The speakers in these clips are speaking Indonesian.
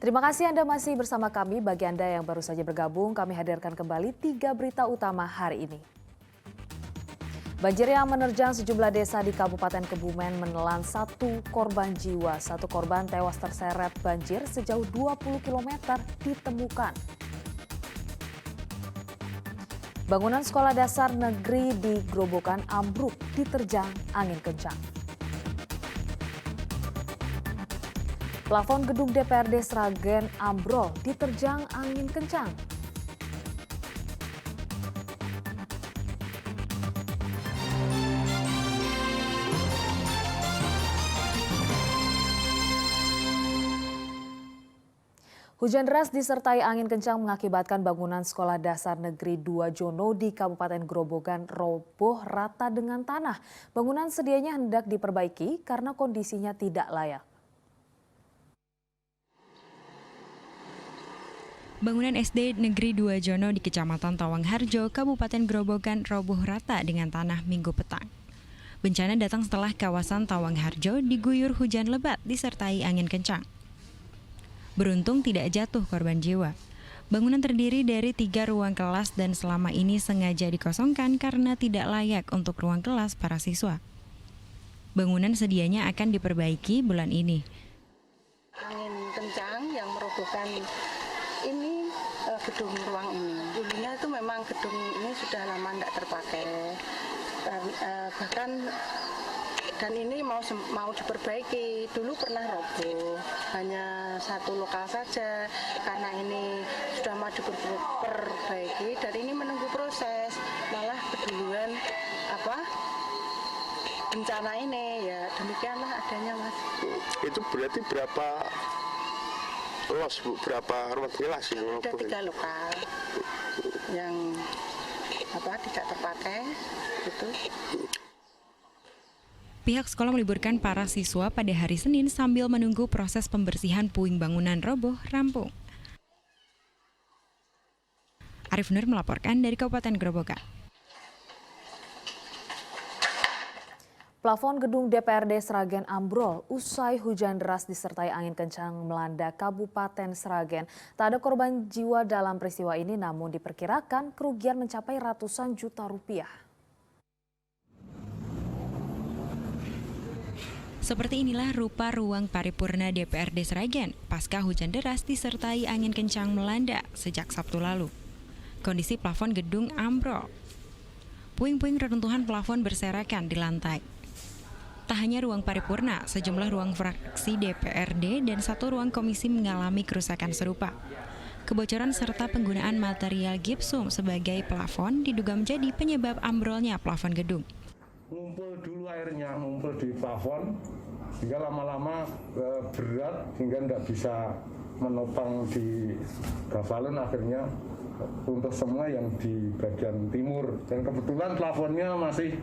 Terima kasih Anda masih bersama kami. Bagi Anda yang baru saja bergabung, kami hadirkan kembali 3 berita utama hari ini. Banjir yang menerjang sejumlah desa di Kabupaten Kebumen menelan 1 korban jiwa. 1 korban tewas terseret banjir sejauh 20 km ditemukan. Bangunan sekolah dasar negeri di Grobogan ambruk diterjang angin kencang. Plafon gedung DPRD Sragen ambrol diterjang angin kencang. Hujan deras disertai angin kencang mengakibatkan bangunan sekolah dasar negeri 2 Jono di Kabupaten Grobogan roboh rata dengan tanah. Bangunan sedianya hendak diperbaiki karena kondisinya tidak layak. Bangunan SD Negeri 2 Jono di Kecamatan Tawangharjo, Kabupaten Grobogan roboh rata dengan tanah Minggu petang. Bencana datang setelah kawasan Tawangharjo diguyur hujan lebat disertai angin kencang. Beruntung tidak jatuh korban jiwa. Bangunan terdiri dari 3 ruang kelas dan selama ini sengaja dikosongkan karena tidak layak untuk ruang kelas para siswa. Bangunan sedianya akan diperbaiki bulan ini. Angin kencang yang merobohkan ini gedung ruang ini. Dulunya itu memang gedung ini sudah lama tidak terpakai. Bahkan dan ini mau diperbaiki. Dulu pernah roboh, hanya 1 lokal saja. Karena ini sudah mau diperbaiki dan ini menunggu proses. Malah keduluan bencana ini, ya demikianlah adanya, Mas. Itu berarti berapa los, Bu? Berapa ruang kelas yang roboh? Ada 3 lokal yang tidak terpakai gitu. Pihak sekolah meliburkan para siswa pada hari Senin sambil menunggu proses pembersihan puing bangunan roboh rampung. Arif Nur melaporkan dari Kabupaten Grobogan. Plafon gedung DPRD Sragen ambrol usai hujan deras disertai angin kencang melanda Kabupaten Sragen. Tak ada korban jiwa dalam peristiwa ini, namun diperkirakan kerugian mencapai ratusan juta rupiah. Seperti inilah rupa ruang paripurna DPRD Sragen pasca hujan deras disertai angin kencang melanda sejak Sabtu lalu. Kondisi plafon gedung ambrol. Puing-puing reruntuhan plafon berserakan di lantai. Tak hanya ruang paripurna, sejumlah ruang fraksi DPRD dan 1 ruang komisi mengalami kerusakan serupa. Kebocoran serta penggunaan material gipsum sebagai plafon diduga menjadi penyebab ambrolnya plafon gedung. Ngumpul dulu airnya, ngumpul di plafon, sehingga lama-lama berat sehingga tidak bisa menopang di gafalun, akhirnya untuk semua yang di bagian timur. Dan kebetulan plafonnya masih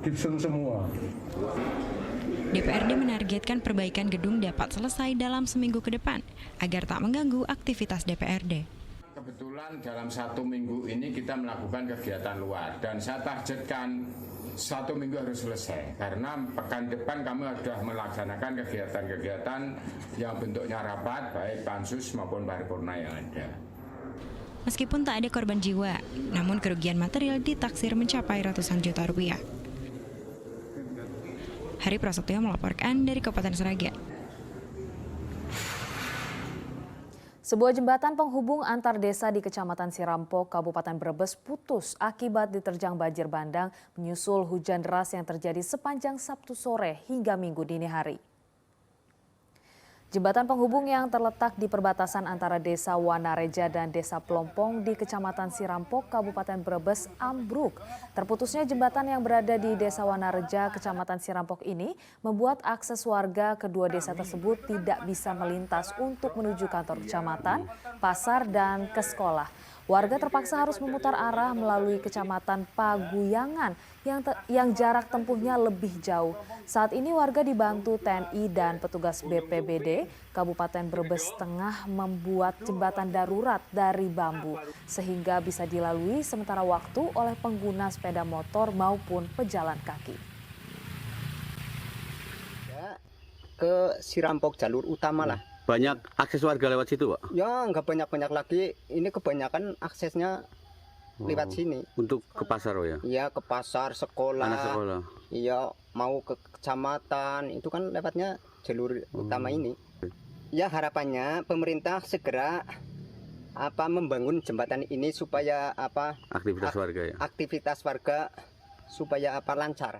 gipsum semua. DPRD menargetkan perbaikan gedung dapat selesai dalam seminggu ke depan agar tak mengganggu aktivitas DPRD. Kebetulan dalam 1 minggu ini kita melakukan kegiatan luar dan saya targetkan 1 minggu harus selesai karena pekan depan kami sudah melaksanakan kegiatan-kegiatan yang bentuknya rapat baik pansus maupun paripurna yang ada. Meskipun tak ada korban jiwa, namun kerugian material ditaksir mencapai ratusan juta rupiah. Hari Prasetyo melaporkan dari Kabupaten Sragen. Sebuah jembatan penghubung antar desa di Kecamatan Sirampok, Kabupaten Brebes putus akibat diterjang banjir bandang menyusul hujan deras yang terjadi sepanjang Sabtu sore hingga Minggu dini hari. Jembatan penghubung yang terletak di perbatasan antara Desa Wanareja dan Desa Plompong di Kecamatan Sirampok, Kabupaten Brebes ambruk. Terputusnya jembatan yang berada di Desa Wanareja, Kecamatan Sirampok ini membuat akses warga kedua desa tersebut tidak bisa melintas untuk menuju kantor kecamatan, pasar, dan ke sekolah. Warga terpaksa harus memutar arah melalui Kecamatan Paguyangan yang jarak tempuhnya lebih jauh. Saat ini warga dibantu TNI dan petugas BPBD Kabupaten Brebes tengah membuat jembatan darurat dari bambu sehingga bisa dilalui sementara waktu oleh pengguna sepeda motor maupun pejalan kaki. Ke Sirampok jalur utama lah. Banyak akses warga lewat situ, Pak? Ya nggak banyak-banyak lagi, ini kebanyakan aksesnya lewat sini. Untuk ke pasar, ya? Iya, ke pasar, sekolah. Anak sekolah. Iya, mau ke kecamatan, itu kan lewatnya jalur utama ini. Ya harapannya pemerintah segera membangun jembatan ini supaya Aktivitas warga, ya? aktivitas warga supaya lancar.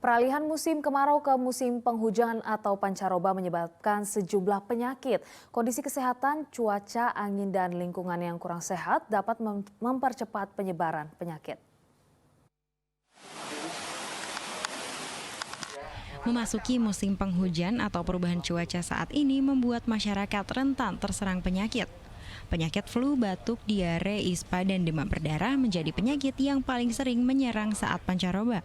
Peralihan musim kemarau ke musim penghujan atau pancaroba menyebabkan sejumlah penyakit. Kondisi kesehatan, cuaca, angin, dan lingkungan yang kurang sehat dapat mempercepat penyebaran penyakit. Memasuki musim penghujan atau perubahan cuaca saat ini membuat masyarakat rentan terserang penyakit. Penyakit flu, batuk, diare, ispa, dan demam berdarah menjadi penyakit yang paling sering menyerang saat pancaroba.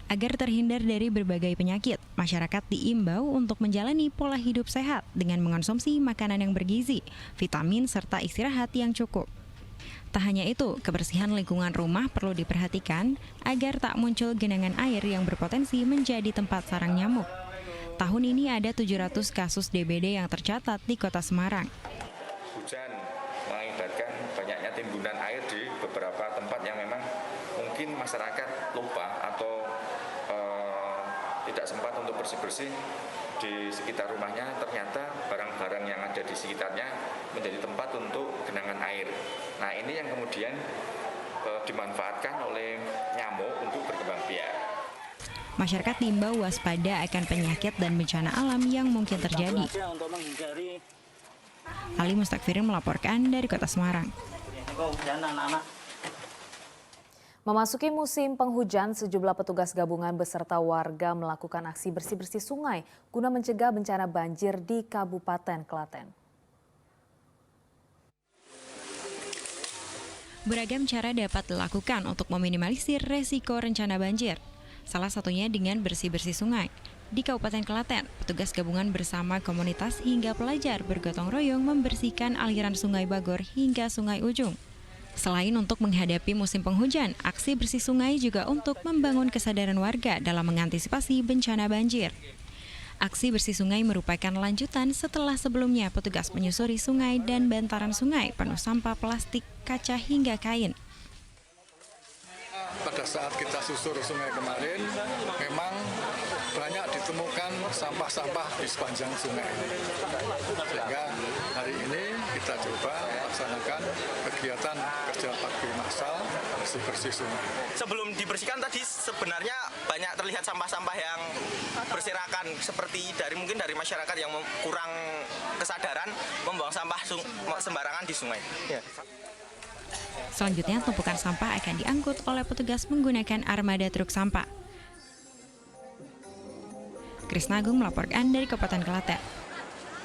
Agar terhindar dari berbagai penyakit, masyarakat diimbau untuk menjalani pola hidup sehat dengan mengonsumsi makanan yang bergizi, vitamin, serta istirahat yang cukup. Tak hanya itu, kebersihan lingkungan rumah perlu diperhatikan agar tak muncul genangan air yang berpotensi menjadi tempat sarang nyamuk. Tahun ini ada 700 kasus DBD yang tercatat di Kota Semarang. Hujan mengakibatkan banyaknya timbunan air di beberapa tempat yang memang mungkin masyarakat lupa atau tidak sempat untuk bersih-bersih di sekitar rumahnya. Ternyata barang-barang yang ada di sekitarnya menjadi tempat untuk genangan air. Nah, ini yang kemudian dimanfaatkan oleh nyamuk untuk berkembang biak. Masyarakat diimbau waspada akan penyakit dan bencana alam yang mungkin terjadi. Ali Mustakfirin melaporkan dari Kota Semarang. Memasuki musim penghujan, sejumlah petugas gabungan beserta warga melakukan aksi bersih-bersih sungai guna mencegah bencana banjir di Kabupaten Klaten. Beragam cara dapat dilakukan untuk meminimalisir resiko rencana banjir. Salah satunya dengan bersih-bersih sungai. Di Kabupaten Klaten, petugas gabungan bersama komunitas hingga pelajar bergotong royong membersihkan aliran Sungai Bagor hingga Sungai Ujung. Selain untuk menghadapi musim penghujan, aksi bersih sungai juga untuk membangun kesadaran warga dalam mengantisipasi bencana banjir. Aksi bersih sungai merupakan lanjutan setelah sebelumnya petugas menyusuri sungai dan bantaran sungai penuh sampah plastik, kaca hingga kain. Pada saat kita susur sungai kemarin, memang banyak ditemukan sampah-sampah di sepanjang sungai. Sehingga hari ini kita coba melaksanakan kegiatan kerja bakti massal bersih-bersih sungai. Sebelum dibersihkan tadi sebenarnya banyak terlihat sampah-sampah yang berserakan seperti mungkin dari masyarakat yang kurang kesadaran membuang sampah sembarangan di sungai. Ya. Selanjutnya, tumpukan sampah akan diangkut oleh petugas menggunakan armada truk sampah. Krisna Agung melaporkan dari Kabupaten Klaten.